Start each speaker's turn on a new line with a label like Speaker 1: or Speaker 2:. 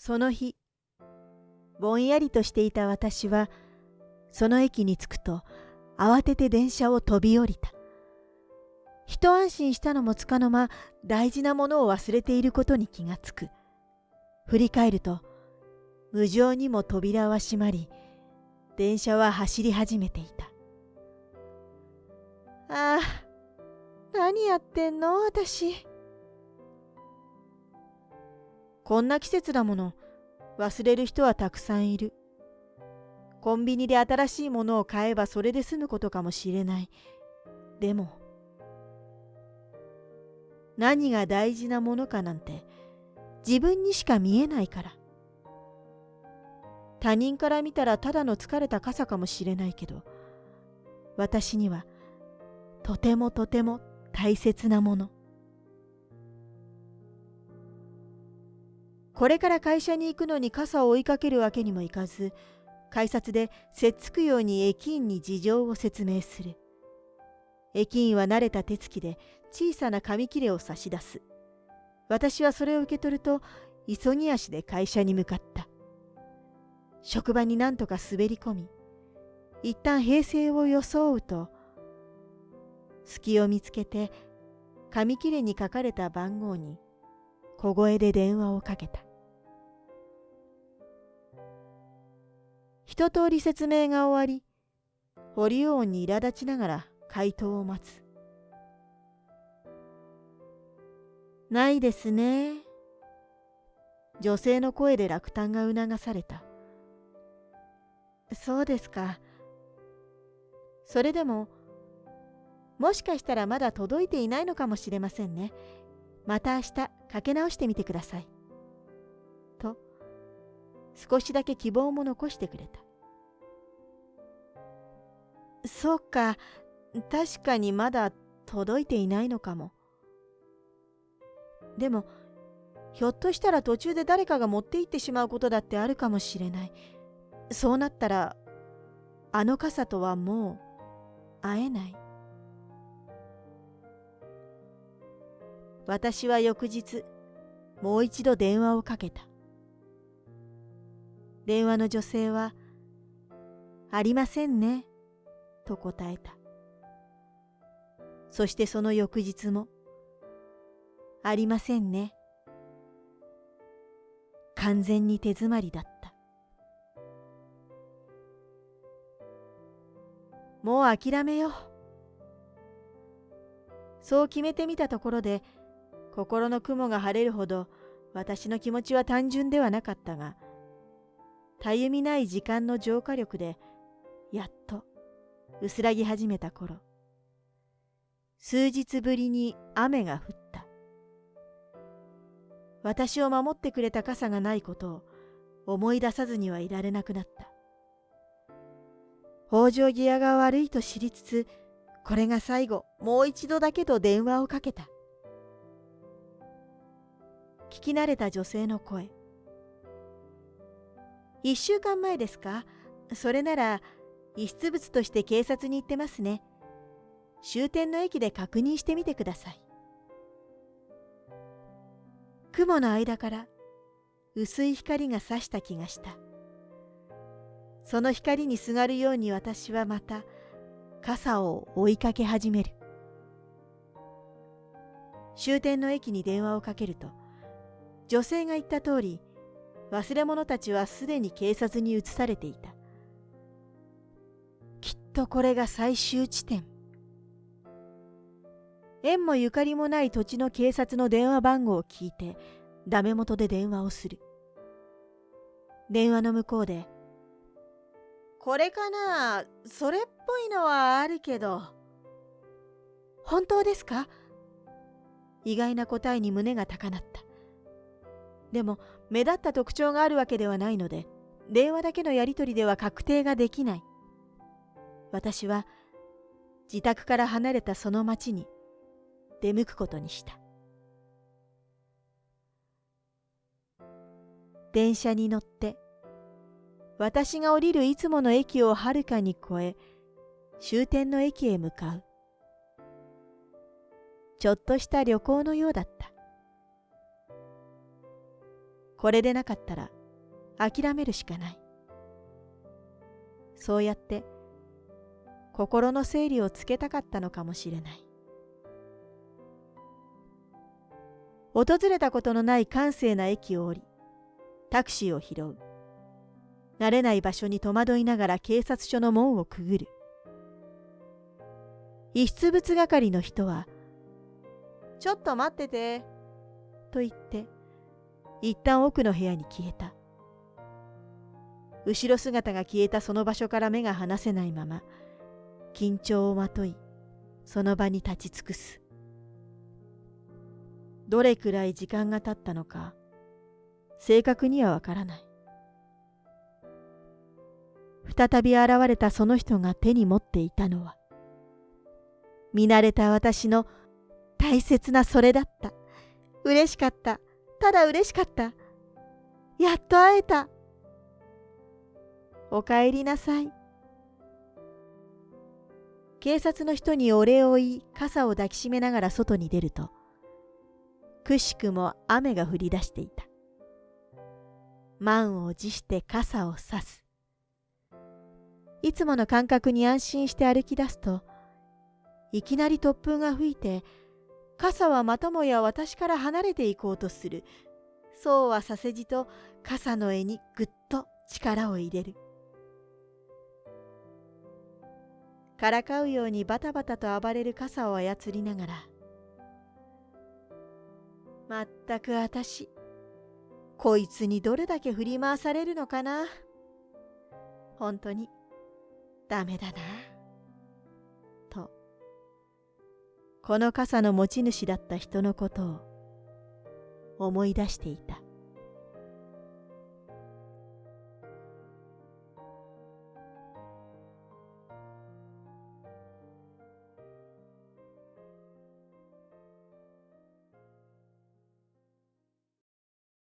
Speaker 1: その日、ぼんやりとしていた私は、その駅に着くと慌てて電車を飛び降りた。一安心したのもつかの間、大事なものを忘れていることに気がつく。振り返ると、無情にも扉は閉まり、電車は走り始めていた。ああ、何やってんの私。こんな季節だもの、忘れる人はたくさんいる。コンビニで新しいものを買えばそれで済むことかもしれない。でも、何が大事なものかなんて自分にしか見えないから。他人から見たらただの疲れた傘かもしれないけど、私にはとてもとても大切なもの。これから会社に行くのに傘を追いかけるわけにもいかず、改札でせっつくように駅員に事情を説明する。駅員は慣れた手つきで小さな紙切れを差し出す。私はそれを受け取ると、急ぎ足で会社に向かった。職場になんとか滑り込み、一旦平静を装うと、隙を見つけて紙切れに書かれた番号に小声で電話をかけた。一通り説明が終わり、保留音に苛立ちながら回答を待つ。ないですね。女性の声で落胆が促された。そうですか。それでも、もしかしたらまだ届いていないのかもしれませんね。また明日かけ直してみてください。と、少しだけ希望も残してくれた。そうか、確かにまだ届いていないのかも。でも、ひょっとしたら途中で誰かが持って行ってしまうことだってあるかもしれない。そうなったら、あの傘とはもう会えない。私は翌日、もう一度電話をかけた。電話の女性は、ありませんね、と答えた。そしてその翌日も、ありませんね。完全に手詰まりだった。もう諦めよう。そう決めてみたところで、心の雲が晴れるほど私の気持ちは単純ではなかったが、たゆみない時間の浄化力でやっと薄らぎ始めた頃、数日ぶりに雨が降った。私を守ってくれた傘がないことを思い出さずにはいられなくなった。往生際が悪いと知りつつ、これが最後、もう一度だけと電話をかけた。聞き慣れた女性の声。1週間前ですか？それなら遺失物として警察に行ってますね。終点の駅で確認してみてください。雲の間から薄い光が差した気がした。その光にすがるように私はまた傘を追いかけ始める。終点の駅に電話をかけると、女性が言った通り、忘れ物たちはすでに警察に移されていた。きっとこれが最終地点。縁もゆかりもない土地の警察の電話番号を聞いて、ダメ元で電話をする。電話の向こうで、これかな？それっぽいのはあるけど。本当ですか？意外な答えに胸が高鳴った。でも目立った特徴があるわけではないので、電話だけのやり取りでは確定ができない。私は自宅から離れたその町に出向くことにした。電車に乗って私が降りるいつもの駅をはるかに越え、終点の駅へ向かう。ちょっとした旅行のようだった。これでなかったら諦めるしかない。そうやって心の整理をつけたかったのかもしれない。訪れたことのない閑静な駅を降り、タクシーを拾う。慣れない場所に戸惑いながら警察署の門をくぐる。遺失物係の人は、ちょっと待ってて、と言って、一旦奥の部屋に消えた。後ろ姿が消えたその場所から目が離せないまま、緊張をまとい、その場に立ち尽くす。どれくらい時間が経ったのか、正確にはわからない。再び現れたその人が手に持っていたのは、見慣れた私の大切なそれだった。嬉しかった。ただ嬉しかった。やっと会えた。お帰りなさい。警察の人にお礼を言い、傘を抱きしめながら外に出ると、くしくも雨が降り出していた。満を持して傘を差す。いつもの感覚に安心して歩き出すと、いきなり突風が吹いて、傘はまたもや私から離れていこうとする。そうはさせじと傘の柄にぐっと力を入れる。からかうようにバタバタと暴れる傘を操りながら、まったく私、こいつにどれだけ振り回されるのかな。本当にダメだな。と、この傘の持ち主だった人のことを思い出していた。